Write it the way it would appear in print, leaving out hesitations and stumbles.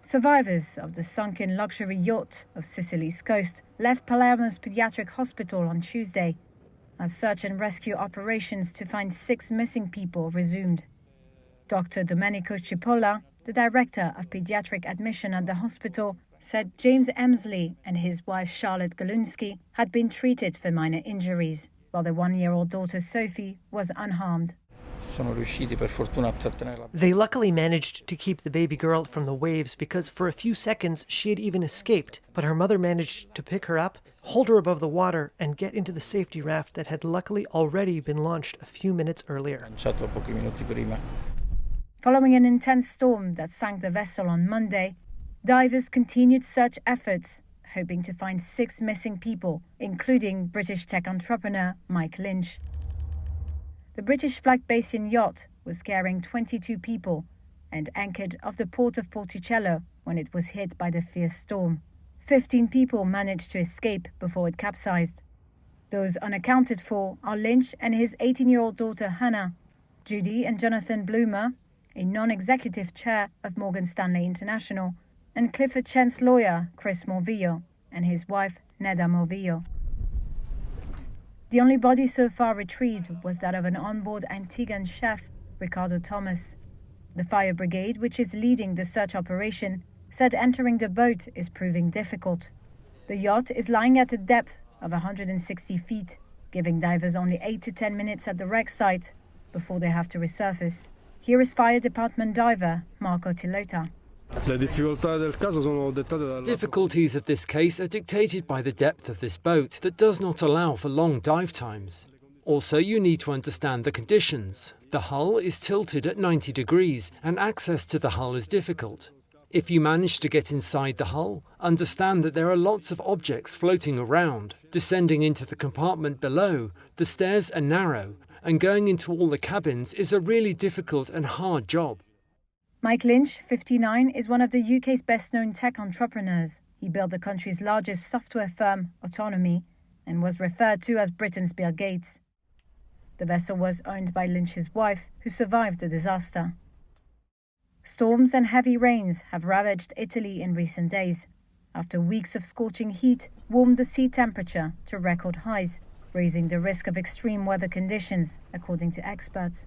Survivors of the sunken luxury yacht of Sicily's coast left Palermo's pediatric hospital on Tuesday as search and rescue operations to find 6 missing people resumed. Dr. Domenico Cipolla, the director of pediatric admission at the hospital, said James Emsley and his wife Charlotte Galunski had been treated for minor injuries, while their 1-year-old daughter Sophie was unharmed. They luckily managed to keep the baby girl from the waves because for a few seconds she had even escaped, but her mother managed to pick her up, hold her above the water, and get into the safety raft that had luckily already been launched a few minutes earlier. Following an intense storm that sank the vessel on Monday, divers continued search efforts, hoping to find 6 missing people, including British tech entrepreneur Mike Lynch. The British flag Basin yacht was carrying 22 people and anchored off the port of Porticello when it was hit by the fierce storm. 15 people managed to escape before it capsized. Those unaccounted for are Lynch and his 18-year-old daughter Hannah, Judy and Jonathan Bloomer, a non-executive chair of Morgan Stanley International, and Clifford Chent's lawyer Chris Morvillo and his wife Neda Morvillo. The only body so far retrieved was that of an onboard Antiguan chef, Ricardo Thomas. The fire brigade, which is leading the search operation, said entering the boat is proving difficult. The yacht is lying at a depth of 160 feet, giving divers only 8 to 10 minutes at the wreck site before they have to resurface. Here is Fire Department diver Marco Tilota. Difficulties of this case are dictated by the depth of this boat that does not allow for long dive times. Also, you need to understand the conditions. The hull is tilted at 90 degrees and access to the hull is difficult. If you manage to get inside the hull, understand that there are lots of objects floating around. Descending into the compartment below, the stairs are narrow, and going into all the cabins is a really difficult and hard job. Mike Lynch, 59, is one of the UK's best-known tech entrepreneurs. He built the country's largest software firm, Autonomy, and was referred to as Britain's Bill Gates. The vessel was owned by Lynch's wife, who survived the disaster. Storms and heavy rains have ravaged Italy in recent days, after weeks of scorching heat warmed the sea temperature to record highs, raising the risk of extreme weather conditions, according to experts.